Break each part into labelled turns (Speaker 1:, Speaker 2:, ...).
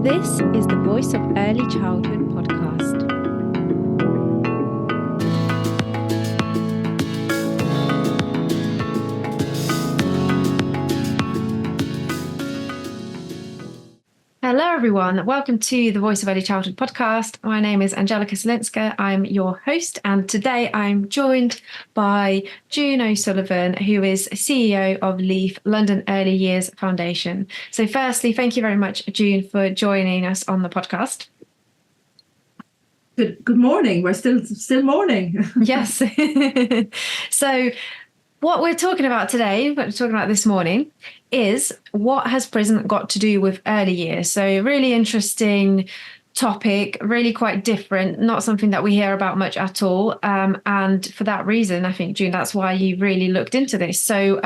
Speaker 1: This is the Voice of Early Childhood podcast. Hello, everyone. Welcome to the Voice of Early Childhood podcast. My name is Angelica Solinska. I'm your host, and today I'm joined by June O'Sullivan, who is CEO of LEAF, London Early Years Foundation. So firstly, thank you very much, June, for joining us on the podcast.
Speaker 2: Good morning. We're still morning.
Speaker 1: Yes. So what we're talking about today, what we're talking about this morning, is what has prison got to do with early years? So really interesting topic, really quite different, not something that we hear about much at all. And for that reason, I think, June, that's why you really looked into this. So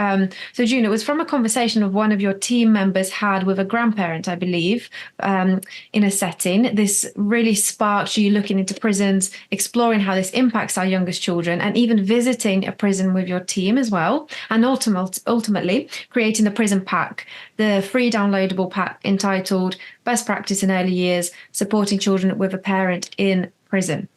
Speaker 1: June, it was from a conversation of one of your team members had with a grandparent, I believe, in a setting. This really sparked you looking into prisons, exploring how this impacts our youngest children, and even visiting a prison with your team as well. And ultimately creating the prison pack, the free downloadable pack entitled Best Practice in Early Years, Supporting Children with a Parent in Prison.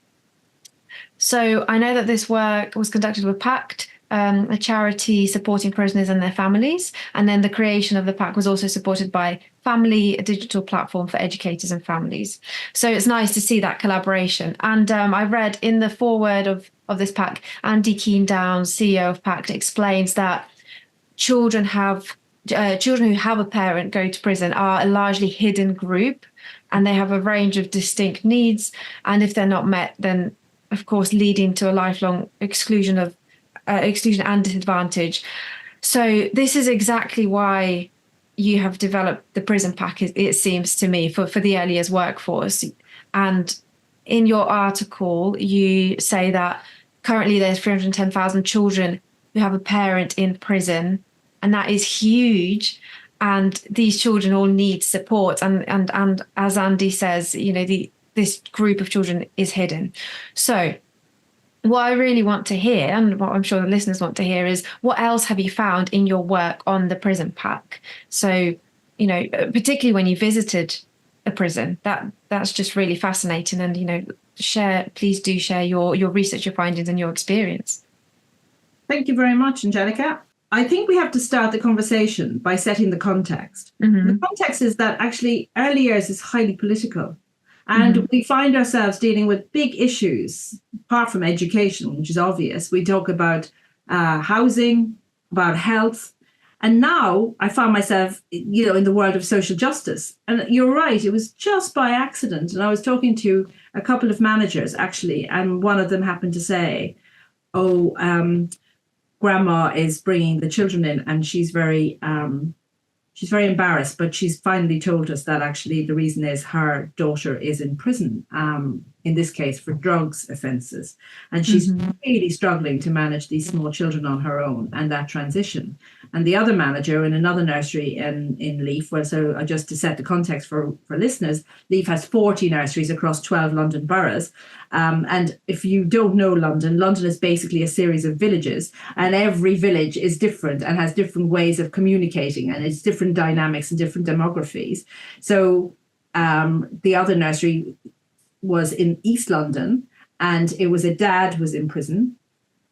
Speaker 1: So I know that this work was conducted with PACT, a charity supporting prisoners and their families. And then the creation of the pack was also supported by Family, a digital platform for educators and families. So it's nice to see that collaboration. And I read in the foreword of this pack, Andy Keane-Downs, CEO of PACT, explains that children who have a parent go to prison are a largely hidden group, and they have a range of distinct needs. And if they're not met, then of course leading to a lifelong exclusion and disadvantage. So this is exactly why you have developed the prison pack, it seems to me, for the early years workforce. And in your article, you say that currently there's 310,000 children who have a parent in prison. And that is huge. And these children all need support. And as Andy says, this group of children is hidden. So what I really want to hear, and what I'm sure the listeners want to hear, is what else have you found in your work on the prison pack? So, particularly when you visited a prison, that's just really fascinating. And, please do share your research, your findings and your experience.
Speaker 2: Thank you very much, Angelica. I think we have to start the conversation by setting the context. Mm-hmm. The context is that actually early years is highly political. And we find ourselves dealing with big issues, apart from education, which is obvious. We talk about housing, about health. And now I found myself, in the world of social justice. And you're right, it was just by accident. And I was talking to a couple of managers, actually, and one of them happened to say, Grandma is bringing the children in, and she's very embarrassed, but she's finally told us that actually the reason is her daughter is in prison, in this case for drugs offences. And she's really struggling to manage these small children on her own and that transition. And the other manager in another nursery in LEAF, just to set the context for listeners, LEAF has 40 nurseries across 12 London boroughs. And if you don't know London is basically a series of villages, and every village is different and has different ways of communicating, and it's different dynamics and different demographies. So the other nursery was in East London, and it was a dad who was in prison.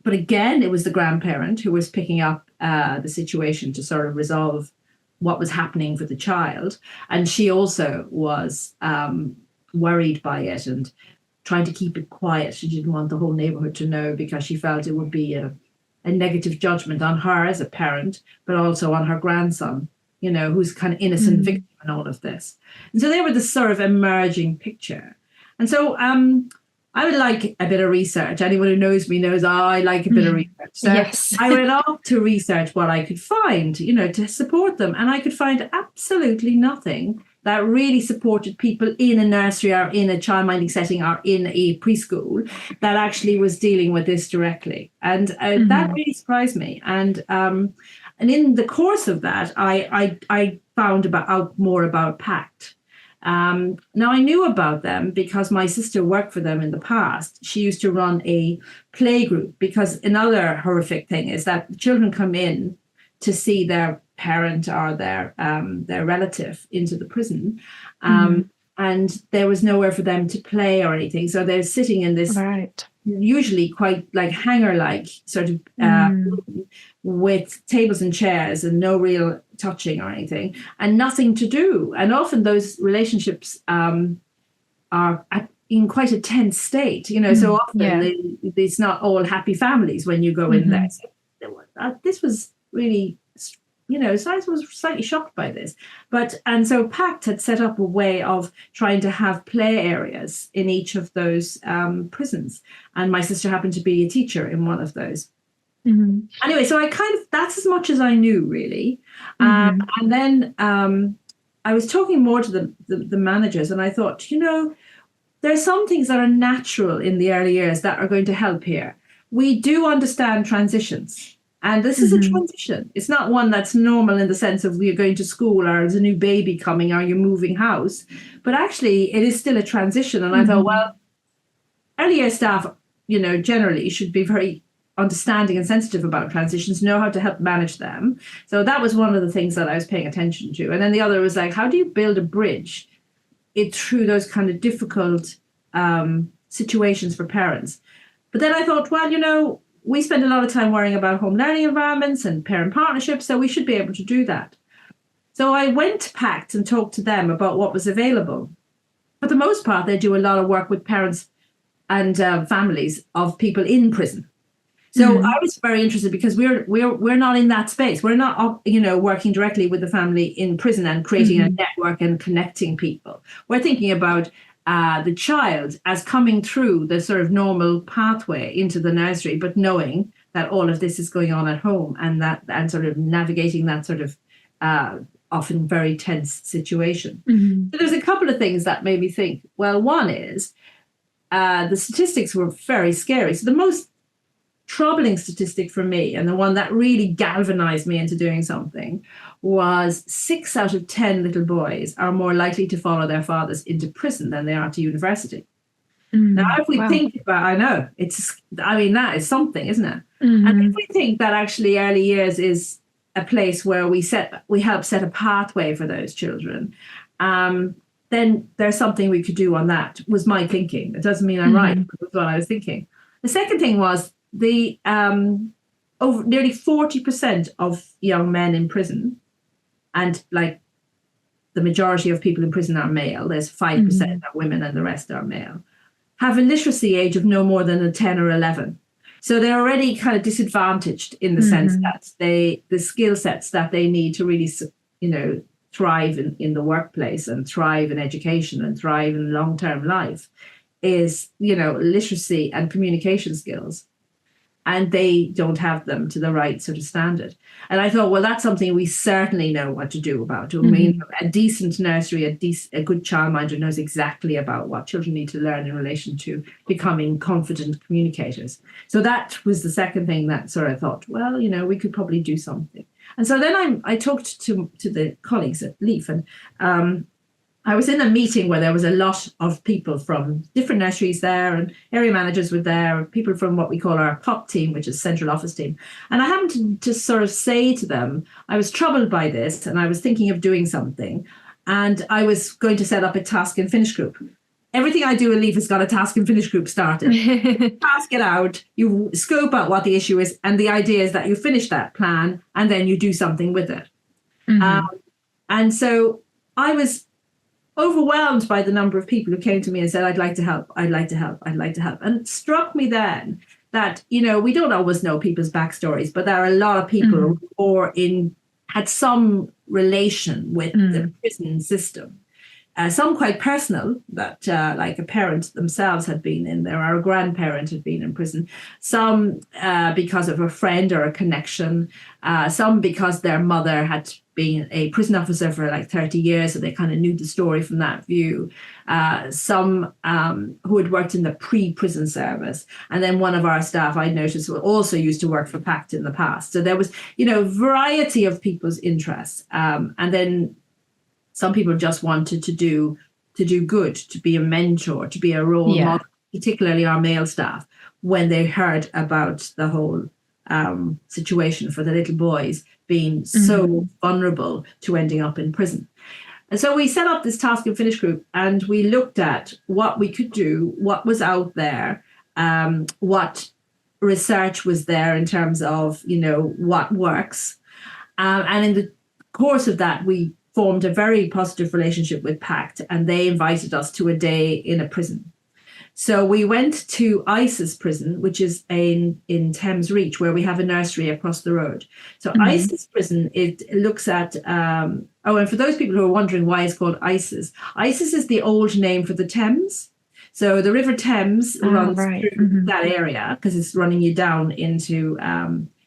Speaker 2: But again, it was the grandparent who was picking up the situation to sort of resolve what was happening for the child. And she also was worried by it and trying to keep it quiet. She didn't want the whole neighborhood to know, because she felt it would be a negative judgment on her as a parent, but also on her grandson, who's kind of innocent victim in all of this. And so they were this sort of emerging picture. And so I would like a bit of research. Anyone who knows me knows I like a bit of research. So yes. I went off to research what I could find, to support them. And I could find absolutely nothing that really supported people in a nursery or in a childminding setting or in a preschool that actually was dealing with this directly. And that really surprised me. And in the course of that, I found out more about PACT. Now, I knew about them because my sister worked for them in the past. She used to run a play group, because another horrific thing is that children come in to see their parent or their relative into the prison. and there was nowhere for them to play or anything. So they're sitting in this
Speaker 1: Right.
Speaker 2: usually quite like hangar-like sort of with tables and chairs and no real touching or anything and nothing to do. And often those relationships are in quite a tense state, you know, so often it's not all happy families when you go in there. So this was really, you know, so I was slightly shocked by this. And so PACT had set up a way of trying to have play areas in each of those prisons. And my sister happened to be a teacher in one of those. Anyway, so that's as much as I knew, really. And then I was talking more to the managers, and I thought, you know, there are some things that are natural in the early years that are going to help here. We do understand transitions. And this is a transition. It's not one that's normal in the sense of you're going to school or there's a new baby coming or you're moving house. But actually, it is still a transition. And I thought, well, early year staff, you know, generally should be very understanding and sensitive about transitions, know how to help manage them. So that was one of the things that I was paying attention to. And then the other was like, how do you build a bridge through those kind of difficult situations for parents? But then I thought, well, you know, we spend a lot of time worrying about home learning environments and parent partnerships, so we should be able to do that. So I went to PACT and talked to them about what was available. For the most part, they do a lot of work with parents and families of people in prison. So I was very interested because we're not in that space. We're not, you know, working directly with the family in prison and creating a network and connecting people. We're thinking about the child as coming through the sort of normal pathway into the nursery, but knowing that all of this is going on at home and sort of navigating that sort of often very tense situation. So there's a couple of things that made me think, well, one is the statistics were very scary. So the most troubling statistic for me, and the one that really galvanized me into doing something, was 6 out of 10 little boys are more likely to follow their fathers into prison than they are to university. Now, if we think about, I know, that is something, isn't it? And if we think that actually early years is a place where we help set a pathway for those children, then there's something we could do on that, was my thinking. It doesn't mean I'm right, but that's what I was thinking. The second thing was over nearly 40% of young men in prison, and like the majority of people in prison are male, there's 5% are women and the rest are male, have a literacy age of no more than a 10 or 11. So they're already kind of disadvantaged in the sense that the skill sets that they need to really, you know, thrive in the workplace and thrive in education and thrive in long-term life is, you know, literacy and communication skills. And they don't have them to the right sort of standard. And I thought, well, that's something we certainly know what to do about. I mean, a decent nursery, a good childminder knows exactly about what children need to learn in relation to becoming confident communicators. So that was the second thing that sort of thought, well, you know, we could probably do something. And so then I talked to the colleagues at LEAF, and I was in a meeting where there was a lot of people from different nurseries there, and area managers were there, people from what we call our POP team, which is central office team. And I happened to sort of say to them, I was troubled by this and I was thinking of doing something, and I was going to set up a task and finish group. Everything I do in LEAF has got a task and finish group started. Task it out, you scope out what the issue is, and the idea is that you finish that plan and then you do something with it. And so I was overwhelmed by the number of people who came to me and said, I'd like to help, I'd like to help, I'd like to help. And it struck me then that, you know, we don't always know people's backstories, but there are a lot of people who had some relation with the prison system. Some quite personal, that like a parent themselves had been in there, or a grandparent had been in prison. Some because of a friend or a connection. Some because their mother had been a prison officer for like 30 years, so they kind of knew the story from that view. Some who had worked in the pre-prison service. And then one of our staff, I noticed, also used to work for PACT in the past. So there was, you know, variety of people's interests. And then some people just wanted to do good, to be a mentor, to be a role model, particularly our male staff, when they heard about the whole situation for the little boys being so vulnerable to ending up in prison. And so we set up this task and finish group, and we looked at what we could do, what was out there, what research was there in terms of, what works. And in the course of that, we formed a very positive relationship with PACT, and they invited us to a day in a prison. So we went to ISIS prison, which is in Thames Reach, where we have a nursery across the road. So ISIS prison, it looks at, and for those people who are wondering why it's called ISIS is the old name for the Thames. So the River Thames runs through that area because it's running you down into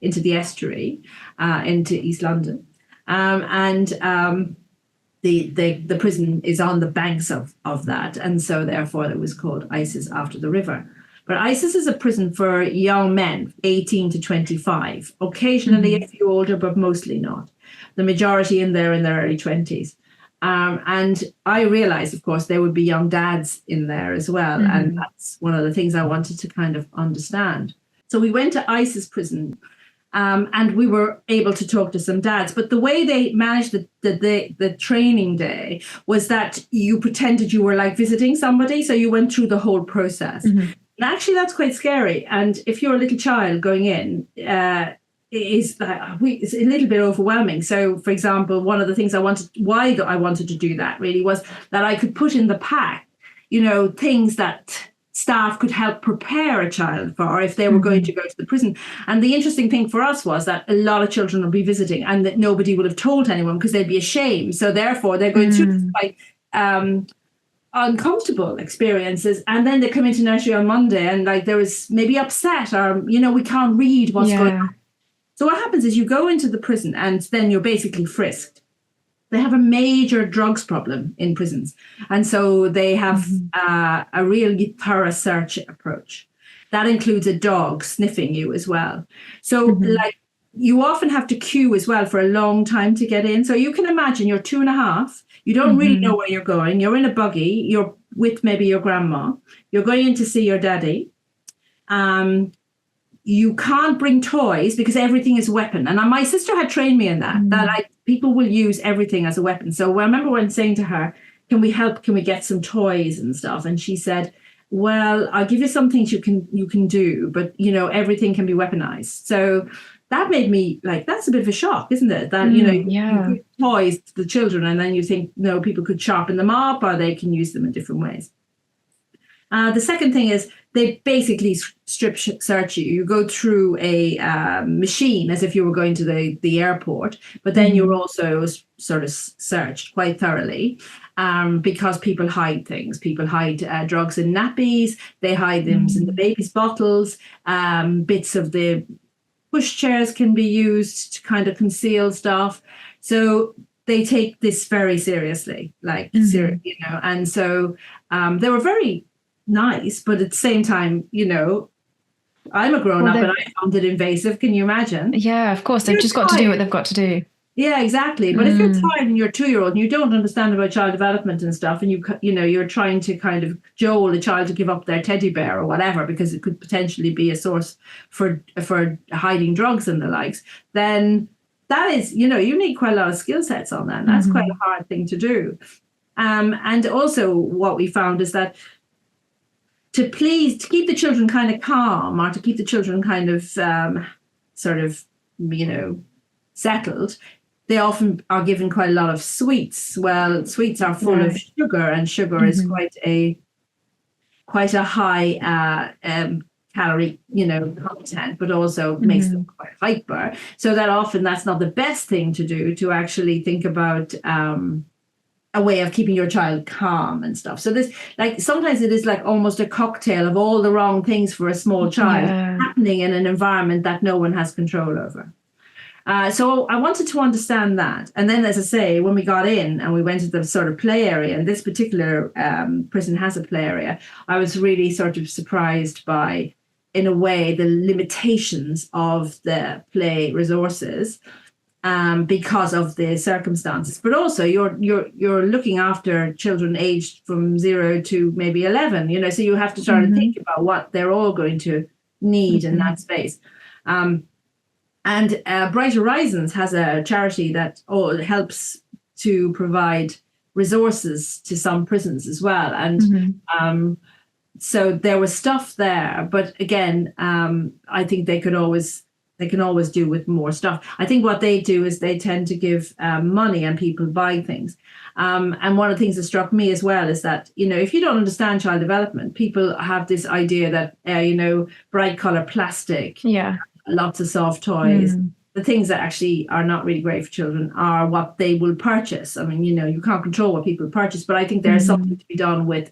Speaker 2: the estuary, into East London. The prison is on the banks of that. And so therefore it was called ISIS after the river. But ISIS is a prison for young men, 18 to 25, occasionally a few older, but mostly not. The majority in there in their early 20s. And I realized, of course, there would be young dads in there as well. And that's one of the things I wanted to kind of understand. So we went to ISIS prison. And we were able to talk to some dads. But the way they managed the training day was that you pretended you were like visiting somebody. So you went through the whole process. And actually, that's quite scary. And if you're a little child going in, it's a little bit overwhelming. So, for example, one of the things I wanted to do that really was that I could put in the pack, things that staff could help prepare a child for if they were going to go to the prison. And the interesting thing for us was that a lot of children would be visiting and that nobody would have told anyone because they'd be ashamed. So therefore, they're going through this quite uncomfortable experiences. And then they come into nursery on Monday and like there was maybe upset or, we can't read what's going on. So what happens is you go into the prison and then you're basically frisked. They have a major drugs problem in prisons. And so they have a really thorough search approach. That includes a dog sniffing you as well. So you often have to queue as well for a long time to get in. So you can imagine you're 2.5. You don't really know where you're going. You're in a buggy. You're with maybe your grandma. You're going in to see your daddy. You can't bring toys because everything is a weapon. And my sister had trained me in that people will use everything as a weapon. So I remember when saying to her, can we help? Can we get some toys and stuff? And she said, well, I'll give you some things you can do, but everything can be weaponized. So that made me like, that's a bit of a shock, isn't it? That, you give toys to the children and then you think, no, people could sharpen them up or they can use them in different ways. The second thing is they basically strip search you. You go through a machine as if you were going to the airport, but then you're also sort of searched quite thoroughly because people hide things. People hide drugs in nappies. They hide them in the baby's bottles. Bits of the pushchairs can be used to kind of conceal stuff. So they take this very seriously, and so they were very nice, but at the same time, I'm a grown-up and I found it invasive. Can you imagine?
Speaker 1: Yeah, of course. They've just got to do what they've got to do.
Speaker 2: Yeah, exactly. But if you're tired and you're a 2-year-old and you don't understand about child development and stuff, and you're trying to kind of cajole a child to give up their teddy bear or whatever because it could potentially be a source for hiding drugs and the likes, then that is, you need quite a lot of skill sets on that. And that's quite a hard thing to do. And also what we found is that to keep the children kind of calm or to keep the children kind of settled, they often are given quite a lot of sweets. Well, sweets are full of sugar, and sugar is quite a high calorie, content, but also makes them quite hyper. So that often that's not the best thing to do, to actually think about a way of keeping your child calm and stuff. So this, sometimes it is like almost a cocktail of all the wrong things for a small child happening in an environment that no one has control over. So I wanted to understand that. And then, as I say, when we got in and we went to the sort of play area, and this particular prison has a play area, I was really sort of surprised by, in a way, the limitations of the play resources. Because of the circumstances, but also you're looking after children aged from 0 to maybe 11. So you have to start to think about what they're all going to need in that space. And Bright Horizons has a charity that helps to provide resources to some prisons as well. And so there was stuff there, but again, I think they can always do with more stuff. I think what they do is they tend to give money and people buy things. And one of the things that struck me as well is that, if you don't understand child development, people have this idea that, bright color plastic, lots of soft toys, the things that actually are not really great for children are what they will purchase. I mean, you can't control what people purchase, but I think there's something to be done with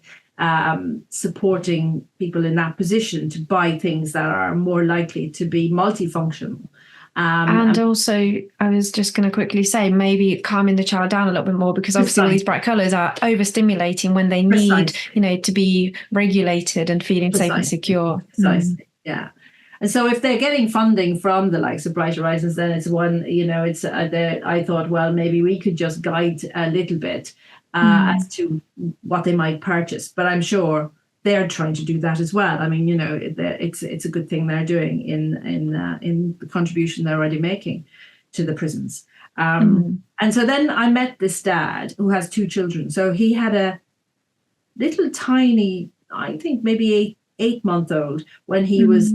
Speaker 2: supporting people in that position to buy things that are more likely to be multifunctional.
Speaker 1: And also, I was just going to quickly say, maybe calming the child down a little bit more, because obviously all these bright colours are overstimulating when they need, to be regulated and feeling safe and secure.
Speaker 2: Precisely, yeah. And so if they're getting funding from the likes of Bright Horizons, then it's one, it's I thought, well, maybe we could just guide a little bit as to what they might purchase. But I'm sure they're trying to do that as well. I mean, it's a good thing they're doing in the contribution they're already making to the prisons. And so then I met this dad who has 2 children. So he had a little tiny, I think maybe 8-month-old when he was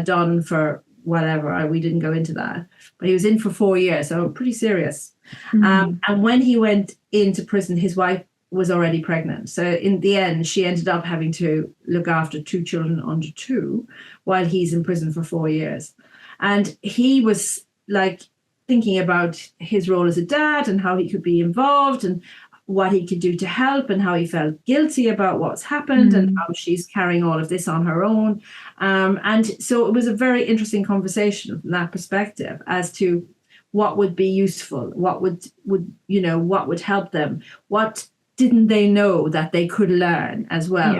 Speaker 2: done for whatever. We didn't go into that, but he was in for 4 years, so pretty serious. And when he went into prison, his wife was already pregnant. So in the end, she ended up having to look after 2 children under 2 while he's in prison for 4 years. And he was like thinking about his role as a dad and how he could be involved and what he could do to help, and how he felt guilty about what's happened and how she's carrying all of this on her own. And so it was a very interesting conversation from that perspective as to what would be useful, what would what would help them, what didn't they know that they could learn as well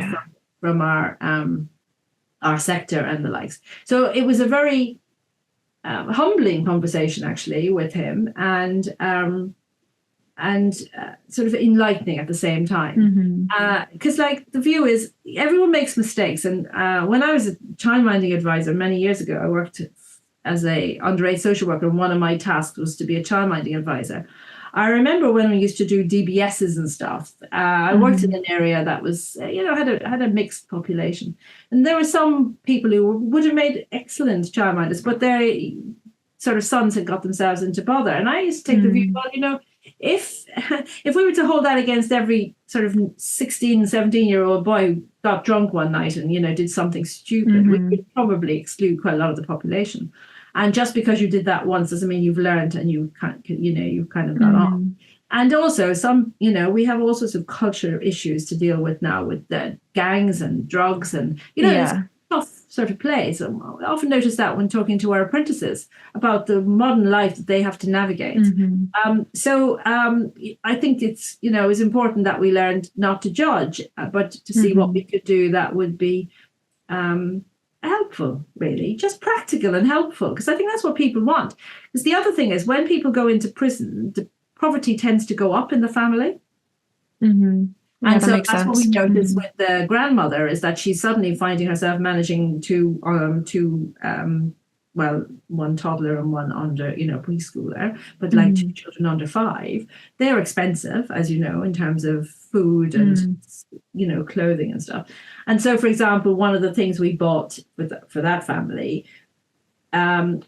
Speaker 2: from our sector and the likes. So it was a very humbling conversation actually with him, and sort of enlightening at the same time. Because the view is everyone makes mistakes. And when I was a childminding advisor many years ago, I worked as a underage social worker, and one of my tasks was to be a childminding advisor. I remember when we used to do DBSs and stuff, I worked in an area that was, had a mixed population. And there were some people who would have made excellent childminders, but their sort of sons had got themselves into bother. And I used to take the view, well, if we were to hold that against every sort of 16, 17-year-old boy who got drunk one night and, did something stupid, we could probably exclude quite a lot of the population. And just because you did that once doesn't mean you've learned and you've kind of got on. And also we have all sorts of cultural issues to deal with now with the gangs and drugs and, it's a tough sort of place. I often notice that when talking to our apprentices about the modern life that they have to navigate. So I think it's, it's important that we learned not to judge, but to see what we could do that would be helpful, really, just practical and helpful, because I think that's what people want. Because the other thing is when people go into prison, the poverty tends to go up in the family. And so that's what we noticed with the grandmother, is that she's suddenly finding herself managing one toddler and one under, preschooler, but 2 children under 5. They're expensive, as you know, in terms of food and, clothing and stuff. And so, for example, one of the things we bought for that family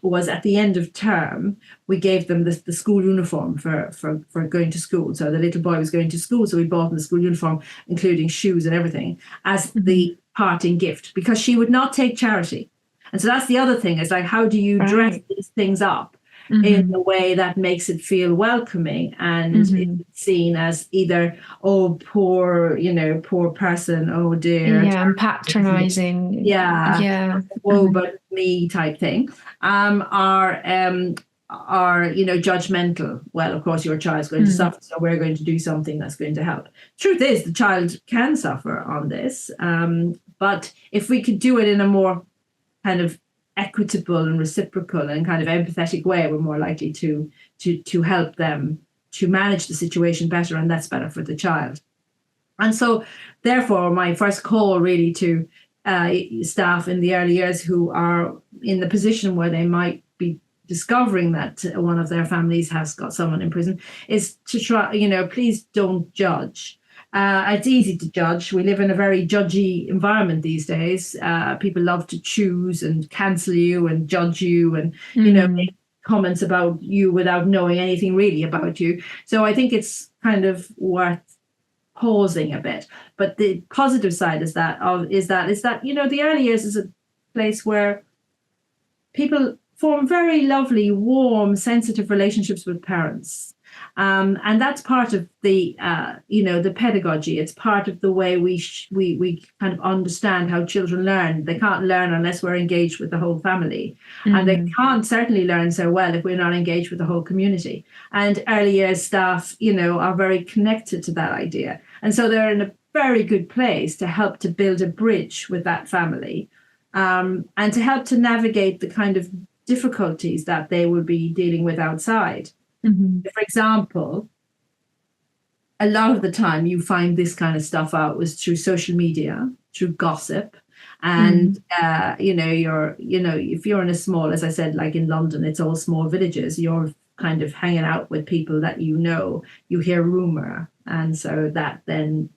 Speaker 2: was at the end of term, we gave them the school uniform for going to school. So the little boy was going to school, so we bought him the school uniform, including shoes and everything, as the parting gift, because she would not take charity. And so that's the other thing, is how do you dress these things up in a way that makes it feel welcoming and it's seen as either, oh, poor person, oh dear.
Speaker 1: Yeah, and patronizing.
Speaker 2: Yeah. Woe but me type thing. Are judgmental. Well, of course, your child's going to suffer, so we're going to do something that's going to help. Truth is, the child can suffer on this. But if we could do it in a more kind of equitable and reciprocal and kind of empathetic way, we're more likely to help them to manage the situation better, and that's better for the child. And so therefore my first call really to staff in the early years who are in the position where they might be discovering that one of their families has got someone in prison, is to try, please don't judge. It's easy to judge. We live in a very judgy environment these days. People love to choose and cancel you and judge you and, make comments about you without knowing anything really about you. So I think it's kind of worth pausing a bit. But the positive side is that the early years is a place where people form very lovely, warm, sensitive relationships with parents. And that's part of the pedagogy. It's part of the way we kind of understand how children learn. They can't learn unless we're engaged with the whole family. And they can't certainly learn so well if we're not engaged with the whole community. And early years staff, are very connected to that idea. And so they're in a very good place to help to build a bridge with that family, and to help to navigate the kind of difficulties that they will be dealing with outside. For example, a lot of the time you find this kind of stuff out was through social media, through gossip. And, if you're in a small, as I said, like in London, it's all small villages, you're kind of hanging out with people that you hear rumor. And so that then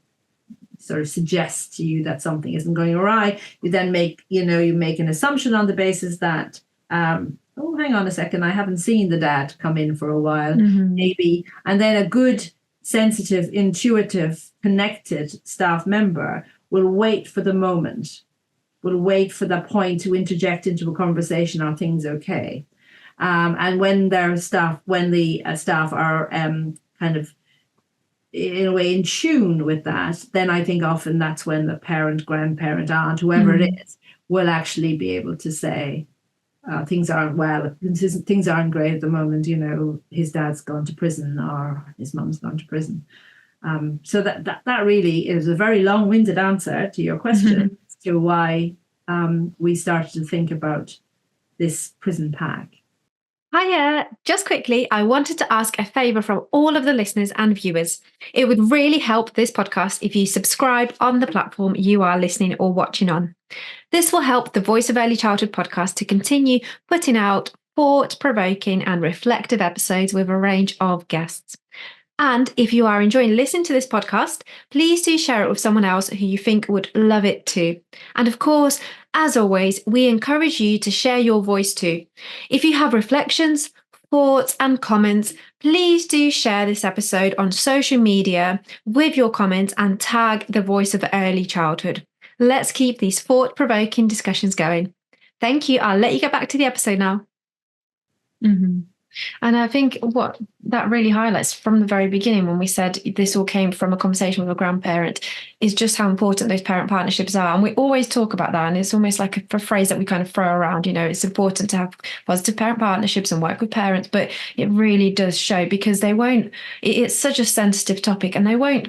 Speaker 2: sort of suggests to you that something isn't going awry. You then make an assumption on the basis that, oh, hang on a second, I haven't seen the dad come in for a while, maybe. And then a good, sensitive, intuitive, connected staff member will wait for the moment, will wait for the point to interject into a conversation, are things okay? And when the staff are kind of, in a way, in tune with that, then I think often that's when the parent, grandparent, aunt, whoever it is, will actually be able to say, things aren't well, things aren't great at the moment, his dad's gone to prison or his mum's gone to prison. So that really is a very long-winded answer to your question as to why we started to think about this prison pack.
Speaker 1: Hiya! Just quickly, I wanted to ask a favour from all of the listeners and viewers. It would really help this podcast if you subscribe on the platform you are listening or watching on. This will help the Voice of Early Childhood podcast to continue putting out thought-provoking and reflective episodes with a range of guests. And if you are enjoying listening to this podcast, please do share it with someone else who you think would love it too. And of course, as always, we encourage you to share your voice too. If you have reflections, thoughts, and comments, please do share this episode on social media with your comments and tag the Voice of Early Childhood. Let's keep these thought-provoking discussions going. Thank you. I'll let you get back to the episode now. And I think what that really highlights from the very beginning, when we said this all came from a conversation with a grandparent, is just how important those parent partnerships are. And we always talk about that. And it's almost like a phrase that we kind of throw around, it's important to have positive parent partnerships and work with parents. But it really does show, because it's such a sensitive topic, and they won't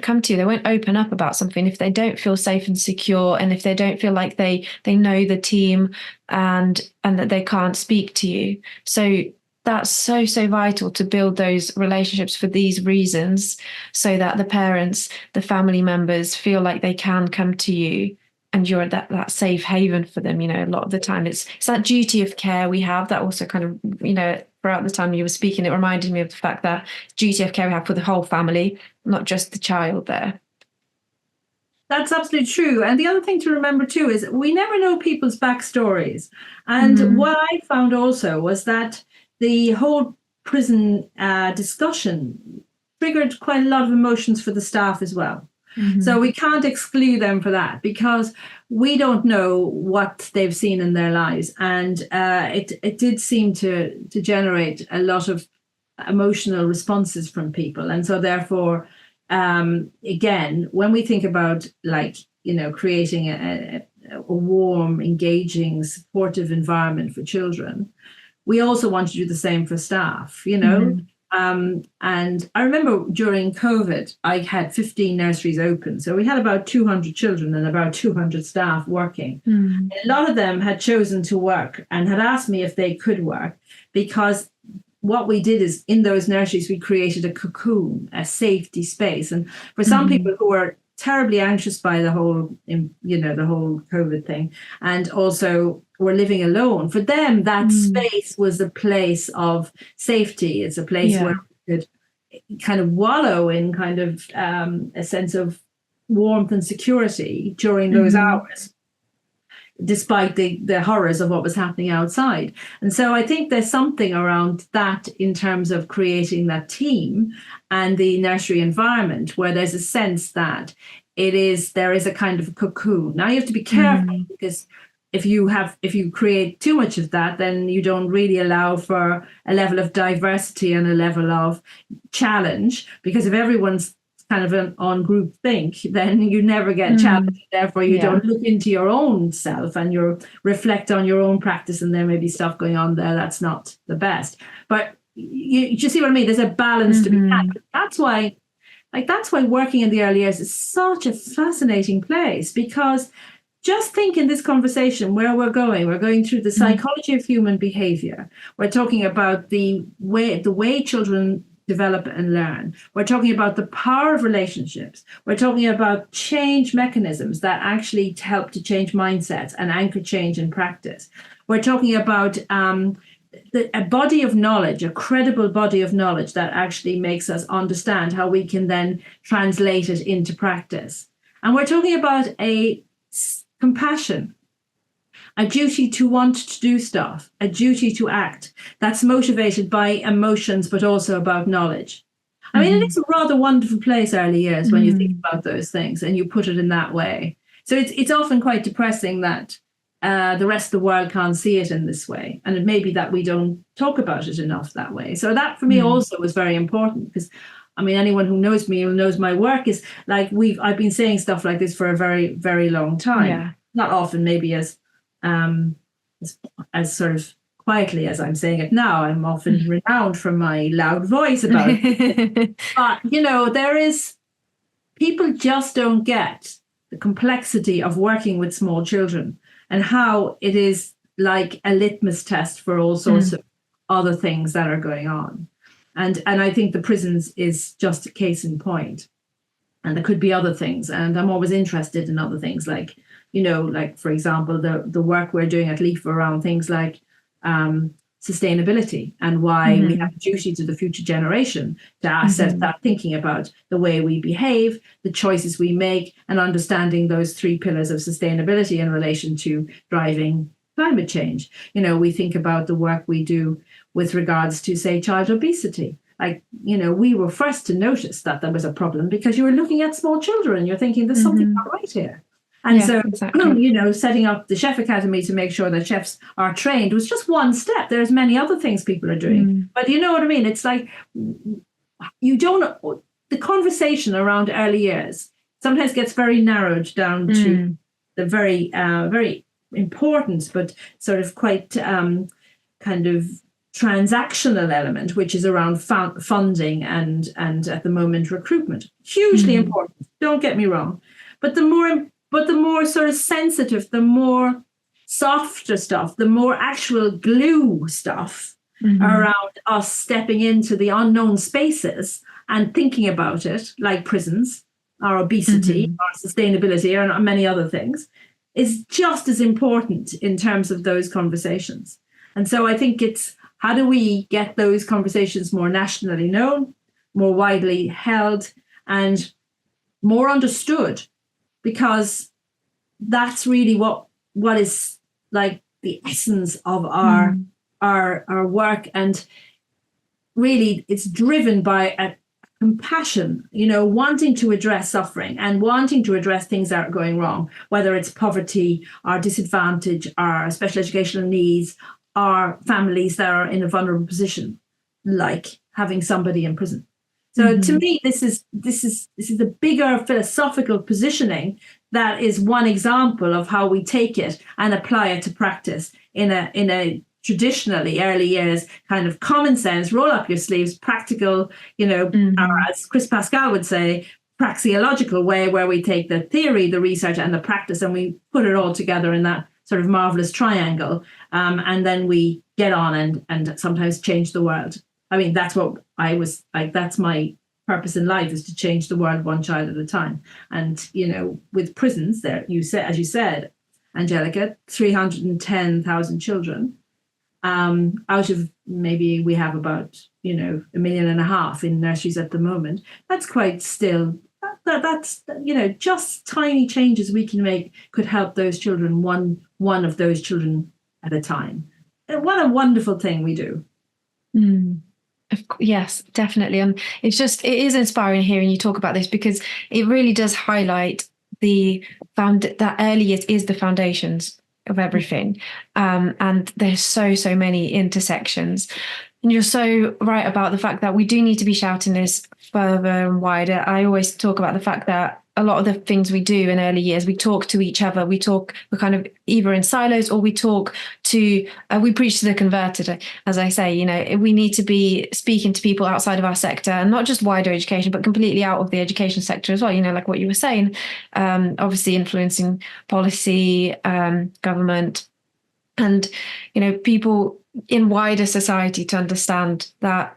Speaker 1: open up about something if they don't feel safe and secure, and if they don't feel like they know the team and that they can't speak to you. So that's so, so vital to build those relationships for these reasons, so that the parents, the family members feel like they can come to you and you're that safe haven for them. A lot of the time it's that duty of care we have that also kind of, throughout the time you were speaking, it reminded me of the fact that duty of care we have for the whole family, not just the child there.
Speaker 2: That's absolutely true. And the other thing to remember too is we never know people's backstories. And what I found also was that the whole prison discussion triggered quite a lot of emotions for the staff as well. So we can't exclude them for that, because we don't know what they've seen in their lives. And it did seem to generate a lot of emotional responses from people. And so therefore, again, when we think about creating a warm, engaging, supportive environment for children, we also want to do the same for staff, And I remember during COVID, I had 15 nurseries open. So we had about 200 children and about 200 staff working. A lot of them had chosen to work and had asked me if they could work, because what we did is in those nurseries, we created a cocoon, a safety space. And for some people who were terribly anxious by the whole, the whole COVID thing, and also were living alone. For them, that space was a place of safety. It's a place where we could kind of wallow in kind of a sense of warmth and security during those hours, despite the horrors of what was happening outside. And so I think there's something around that in terms of creating that team and the nursery environment where there's a sense that there is a kind of a cocoon. Now you have to be careful because if you create too much of that, then you don't really allow for a level of diversity and a level of challenge, because if everyone's kind of on group think, then you never get challenged. Therefore, you don't look into your own self and you reflect on your own practice, and there may be stuff going on there that's not the best. But you see what I mean? There's a balance to be had. That's why working in the early years is such a fascinating place, because just think in this conversation where we're going through the psychology of human behavior. We're talking about the way children develop and learn. We're talking about the power of relationships. We're talking about change mechanisms that actually help to change mindsets and anchor change in practice. We're talking about a body of knowledge, a credible body of knowledge that actually makes us understand how we can then translate it into practice. And we're talking about a compassion, a duty to want to do stuff, a duty to act that's motivated by emotions, but also about knowledge. I mean, it's a rather wonderful place, early years, when you think about those things and you put it in that way. So it's often quite depressing that the rest of the world can't see it in this way. And it may be that we don't talk about it enough that way. So that for me also was very important, because I mean, anyone who knows me, who knows my work, is like I've been saying stuff like this for a very, very long time.
Speaker 1: Yeah. Not
Speaker 2: often maybe as sort of quietly as I'm saying it now. I'm often renowned for my loud voice about it. But, people just don't get the complexity of working with small children and how it is like a litmus test for all sorts of other things that are going on. And I think the prisons is just a case in point. And there could be other things. And I'm always interested in other things, like, for example, the work we're doing at LEAF around things like sustainability, and why we have a duty to the future generation to start thinking about the way we behave, the choices we make, and understanding those three pillars of sustainability in relation to driving climate change. We think about the work we do with regards to, say, child obesity. Like, we were first to notice that there was a problem because you were looking at small children. You're thinking there's something not right here. And exactly. Setting up the Chef Academy to make sure that chefs are trained was just one step. There's many other things people are doing. But you know what I mean? It's like the conversation around early years sometimes gets very narrowed down to the very, very important, but sort of quite kind of transactional element, which is around funding and at the moment recruitment. Hugely important. Don't get me wrong. But the more sort of sensitive, the more softer stuff, the more actual glue stuff around us stepping into the unknown spaces and thinking about it, like prisons, our obesity, our sustainability, and many other things, is just as important in terms of those conversations. And so I think it's, how do we get those conversations more nationally known, more widely held, and more understood? Because that's really what is like the essence of our work. And really it's driven by a compassion, wanting to address suffering and wanting to address things that are going wrong, whether it's poverty, our disadvantage, our special educational needs, our families that are in a vulnerable position, like having somebody in prison. So to me, this is a bigger philosophical positioning that is one example of how we take it and apply it to practice in a traditionally early years kind of common sense, roll up your sleeves, practical, or as Chris Pascal would say, praxeological way, where we take the theory, the research, and the practice, and we put it all together in that sort of marvelous triangle, and then we get on and sometimes change the world. I mean, that's what I was like. That's my purpose in life is to change the world one child at a time. And, with prisons there, as you said, Angelica, 310,000 children, out of maybe we have about, 1.5 million in nurseries at the moment. That's quite still, that's, just tiny changes we can make could help those children, one of those children at a time. And what a wonderful thing we do.
Speaker 1: Yes, definitely. And it is inspiring hearing you talk about this, because it really does highlight that early years is the foundations of everything. And there's so many intersections. And you're so right about the fact that we do need to be shouting this further and wider. I always talk about the fact that a lot of the things we do in early years, we talk to each other. We're kind of either in silos, or we preach to the converted, as I say. We need to be speaking to people outside of our sector, and not just wider education, but completely out of the education sector as well. Like what you were saying, obviously influencing policy, government, and, people in wider society, to understand that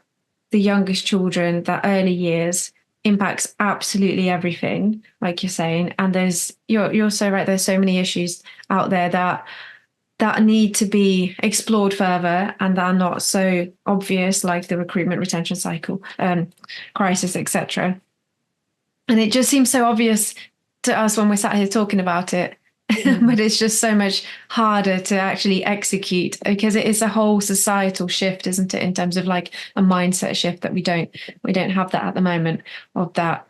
Speaker 1: the youngest children, that early years, impacts absolutely everything, like you're saying. And you're so right, there's so many issues out there that need to be explored further, and that are not so obvious, like the recruitment retention cycle crisis, etc. And it just seems so obvious to us when we're sat here talking about it. But it's just so much harder to actually execute, because it is a whole societal shift, isn't it, in terms of like a mindset shift that we don't have that at the moment, of that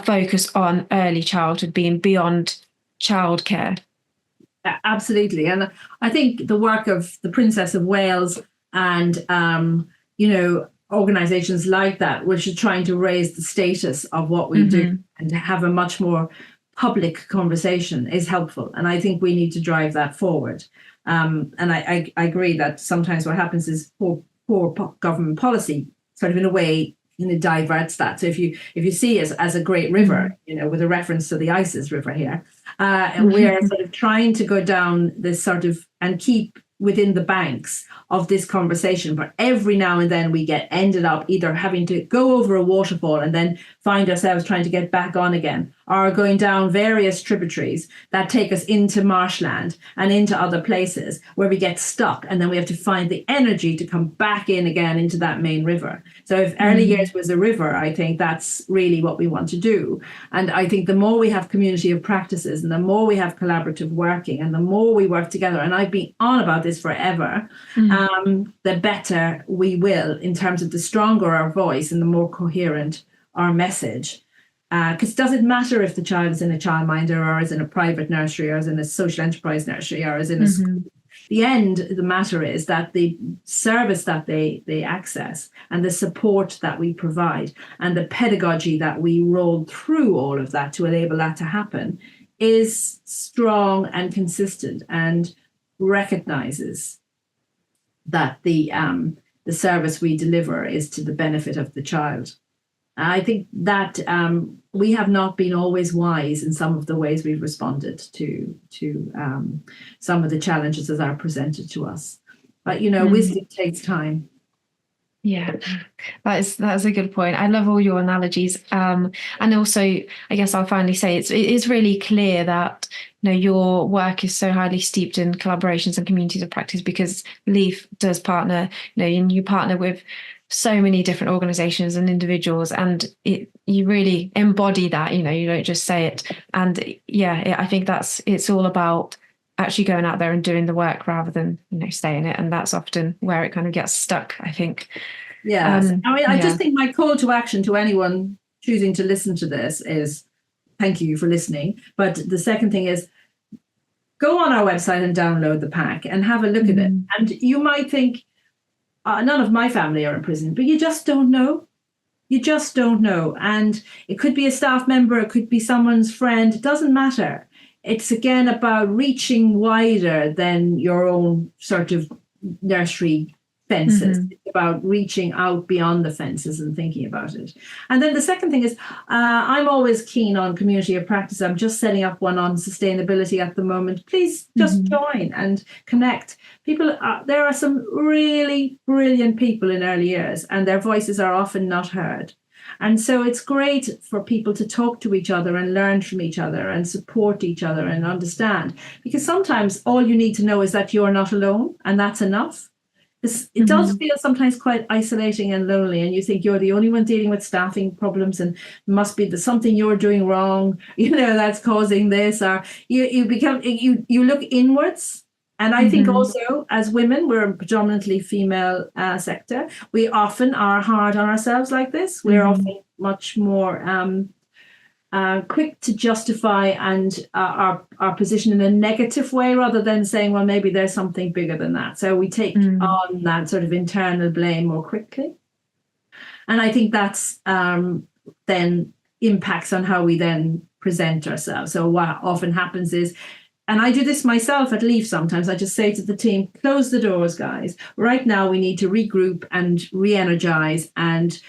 Speaker 1: focus on early childhood being beyond childcare.
Speaker 2: Absolutely. And I think the work of the Princess of Wales and organizations like that, which are trying to raise the status of what we do and to have a much more public conversation, is helpful. And I think we need to drive that forward. And I agree that sometimes what happens is poor government policy sort of in a way, diverts that. So if you see it as a great river, with a reference to the Isis River here, and we're sort of trying to go down this sort of and keep within the banks of this conversation, but every now and then we get ended up either having to go over a waterfall and then find ourselves trying to get back on again, or going down various tributaries that take us into marshland and into other places where we get stuck, and then we have to find the energy to come back in again into that main river. So if early years was a river, I think that's really what we want to do. And I think the more we have community of practices, and the more we have collaborative working, and the more we work together, and I've been on about this forever, the better we will, in terms of the stronger our voice and the more coherent our message. Because does it matter if the child is in a childminder, or is in a private nursery, or is in a social enterprise nursery, or is in a school? The matter is that the service that they access, and the support that we provide, and the pedagogy that we roll through all of that to enable that to happen, is strong and consistent, and recognizes that the service we deliver is to the benefit of the child. I think that we have not been always wise in some of the ways we've responded to some of the challenges that are presented to us. But, wisdom takes time.
Speaker 1: Yeah, that's a good point. I love all your analogies. And also, I guess I'll finally say it is really clear that your work is so highly steeped in collaborations and communities of practice, because LEAF does partner, and you partner with so many different organizations and individuals, and you really embody that. You don't just say it. And I think it's all about actually going out there and doing the work rather than saying it. And that's often where it kind of gets stuck, I think.
Speaker 2: Yes. I just think my call to action to anyone choosing to listen to this is, thank you for listening. But the second thing is, go on our website and download the pack and have a look at it. And you might think, none of my family are in prison, but you just don't know. You just don't know. And it could be a staff member, it could be someone's friend, it doesn't matter. It's again about reaching wider than your own sort of nursery fences. It's about reaching out beyond the fences and thinking about it. And then the second thing is, I'm always keen on community of practice. I'm just setting up one on sustainability at the moment. Please just join and connect. There are some really brilliant people in early years, and their voices are often not heard. And so it's great for people to talk to each other and learn from each other and support each other and understand. Because sometimes all you need to know is that you're not alone, and that's enough. It does
Speaker 1: Mm-hmm.
Speaker 2: feel sometimes quite isolating and lonely, and you think you're the only one dealing with staffing problems, and must be something you're doing wrong, that's causing this, or you look inwards. And I think
Speaker 1: Mm-hmm.
Speaker 2: also as women, we're a predominantly female sector. We often are hard on ourselves like this. We're
Speaker 1: Mm-hmm.
Speaker 2: often much more quick to justify and our position in a negative way rather than saying, well, maybe there's something bigger than that. So we take
Speaker 1: Mm-hmm.
Speaker 2: on that sort of internal blame more quickly. And I think that's then impacts on how we then present ourselves. So what often happens is, and I do this myself at Leaf sometimes, I just say to the team, close the doors, guys. Right now we need to regroup and re-energize and,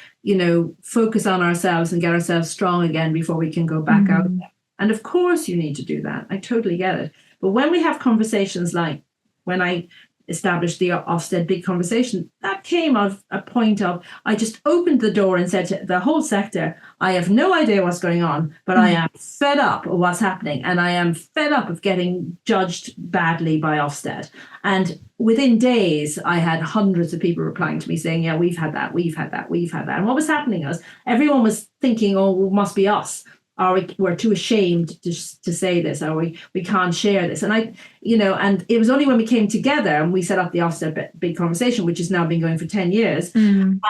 Speaker 2: focus on ourselves and get ourselves strong again before we can go back out
Speaker 1: Mm-hmm.
Speaker 2: there. And of course you need to do that. I totally get it. But when we have conversations like when I established the Ofsted big conversation, that came of a point of, I just opened the door and said to the whole sector, I have no idea what's going on, but I am fed up of what's happening. And I am fed up of getting judged badly by Ofsted. And within days, I had hundreds of people replying to me saying, yeah, we've had that, we've had that, we've had that. And what was happening was everyone was thinking, oh, it must be us. Or we're too ashamed to say this, or we can't share this. And and it was only when we came together and we set up the Ofsted big conversation, which has now been going for 10 years, and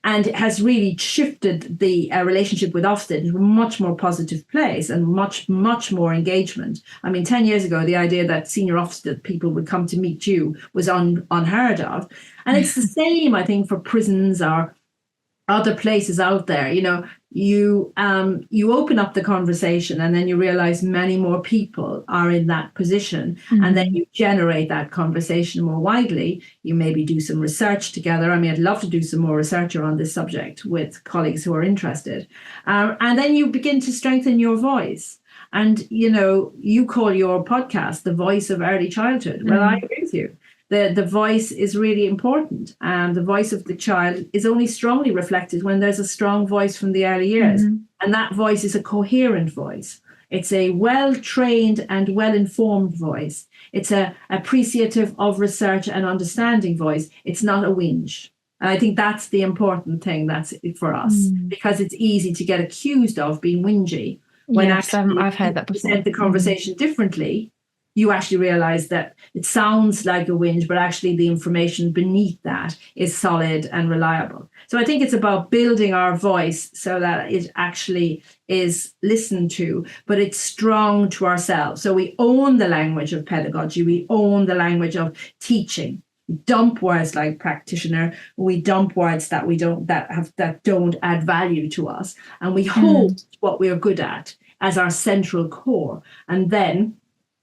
Speaker 2: it has really shifted the relationship with Ofsted into a much more positive place and much, much more engagement. I mean, 10 years ago, the idea that senior Ofsted people would come to meet you was unheard of. And it's the same, I think, for prisons or other places out there. You open up the conversation and then you realize many more people are in that position, and then you generate that conversation more widely. You maybe do some research together. I mean, I'd love to do some more research on this subject with colleagues who are interested, and then you begin to strengthen your voice. And you call your podcast the voice of early childhood. Well, I agree with you. The voice is really important, and the voice of the child is only strongly reflected when there's a strong voice from the early years. And that voice is a coherent voice. It's a well-trained and well-informed voice. It's a appreciative of research and understanding voice. It's not a whinge. And I think that's the important thing that's for us, because it's easy to get accused of being whingy when
Speaker 1: Yes,
Speaker 2: actually
Speaker 1: I've heard that before.
Speaker 2: present the conversation differently. You actually realize that it sounds like a whinge, but actually the information beneath that is solid and reliable. So I think it's about building our voice so that it actually is listened to, but it's strong to ourselves. So we own the language of pedagogy. We own the language of teaching. We dump words like practitioner. We dump words that don't add value to us, and we hold what we are good at as our central core. And then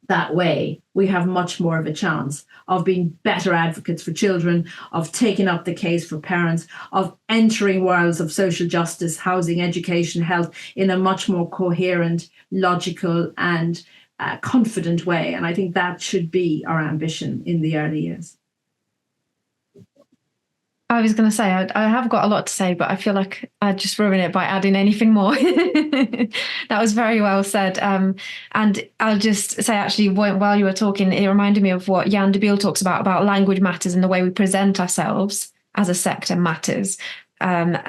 Speaker 2: that way, we have much more of a chance of being better advocates for children, of taking up the case for parents, of entering worlds of social justice, housing, education, health in a much more coherent, logical, and confident way. And I think that should be our ambition in the early years.
Speaker 1: I was going to say, I have got a lot to say, but I feel like I'd just ruin it by adding anything more. That was very well said. And I'll just say, actually, while you were talking, it reminded me of what Jan de Biel talks about language matters, and the way we present ourselves as a sector matters. And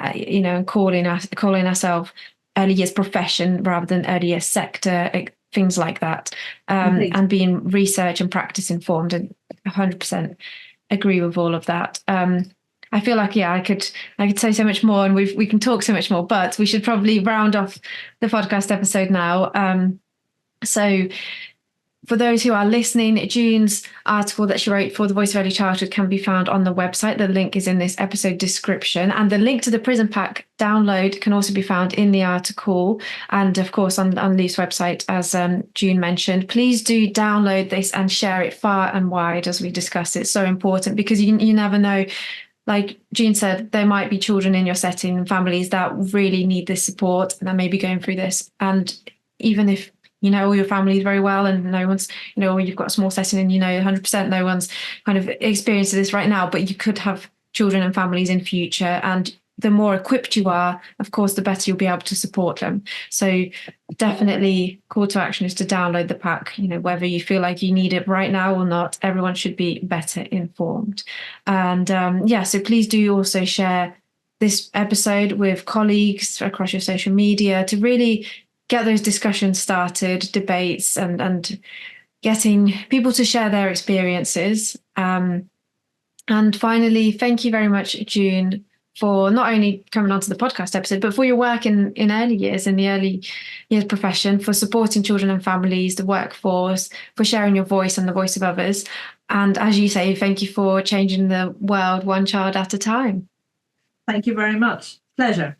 Speaker 1: calling ourselves early years profession rather than early years sector, things like that, and being research and practice informed. And 100% agree with all of that. I feel like, I could say so much more, and we can talk so much more, but we should probably round off the podcast episode now. So for those who are listening, June's article that she wrote for the Voice of Early Childhood can be found on the website. The link is in this episode description, and the link to the Prison Pack download can also be found in the article, and of course on Leaf's website, as June mentioned. Please do download this and share it far and wide as we discuss. It's so important, because you never know. Like June said, there might be children in your setting and families that really need this support and that may be going through this. And even if you know all your family very well and no one's, or you've got a small setting and 100% no one's kind of experiencing this right now, but you could have children and families in future, and the more equipped you are, of course, the better you'll be able to support them. So definitely call to action is to download the pack, whether you feel like you need it right now or not, everyone should be better informed. And so please do also share this episode with colleagues across your social media to really get those discussions started, debates, and getting people to share their experiences. And finally, thank you very much, June, for not only coming onto the podcast episode, but for your work in early years, in the early years profession, for supporting children and families, the workforce, for sharing your voice and the voice of others. And as you say, thank you for changing the world one child at a time.
Speaker 2: Thank you very much. Pleasure.